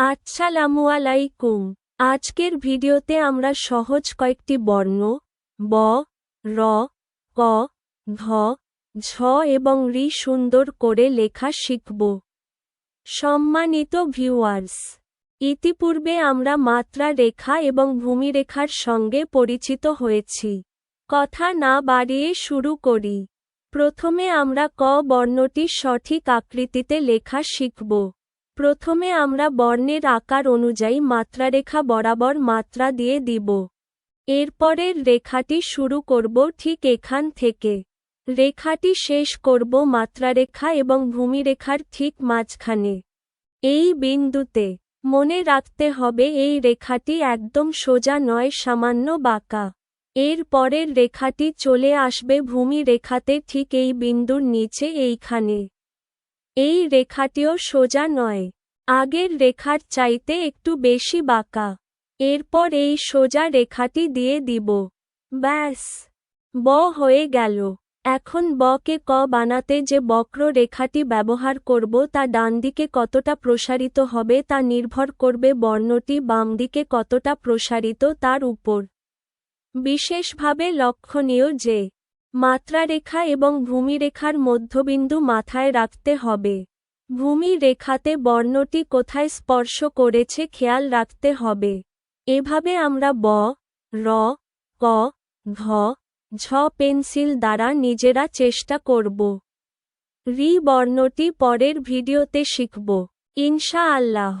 আসসালামু আলাইকুম। আজকের ভিডিওতে আমরা সহজ কয়েকটি বর্ণ ব, র, ক, ধ, ঝ এবং রি সুন্দর করে লেখা শিখব। সম্মানিত ভিউয়ার্স, ইতিপূর্বে আমরা মাত্রা রেখা এবং ভূমিরেখার সঙ্গে পরিচিত হয়েছি। কথা না বাড়িয়ে শুরু করি। প্রথমে আমরা ক বর্ণটি সঠিক আকৃতিতে লেখা শিখব। প্রথমে আমরা বর্ণের আকার অনুযায়ী মাত্রারেখা বরাবর মাত্রা দিয়ে দিব। এরপরের রেখাটি শুরু করব ঠিক এখান থেকে। রেখাটি শেষ করব মাত্রারেখা এবং ভূমিরেখার ঠিক মাঝখানে। এই বিন্দুতে মনে রাখতে হবে এই রেখাটি একদম সোজা নয়, সামান্য বাঁকা। এর পরের রেখাটি চলে আসবে ভূমি রেখাতে ঠিক এই বিন্দুর নিচে এইখানে। এই রেখাটিও সোজা নয়, আগের রেখার চাইতে একটু বেশি বাঁকা। এরপর এই সোজা রেখাটি দিয়ে দিব। ব্যাস, ব হয়ে গেল। এখন বকে ক বানাতে যে বক্র রেখাটি ব্যবহার করব তা ডানদিকে কতটা প্রসারিত হবে তা নির্ভর করবে বর্ণটি বামদিকে কতটা প্রসারিত তার উপর। বিশেষভাবে লক্ষণীয় যে মাত্রারেখা এবং ভূমিরেখার মধ্যবিন্দু মাথায় রাখতে হবে। ভূমি রেখাতে বর্ণটি কোথায় স্পর্শ করেছে খেয়াল রাখতে হবে। এভাবে আমরা ব, র, ক, ধ, ঝ পেন্সিল দ্বারা নিজেরা চেষ্টা করব। রি বর্ণটি পরের ভিডিওতে শিখব ইনশাআল্লাহ।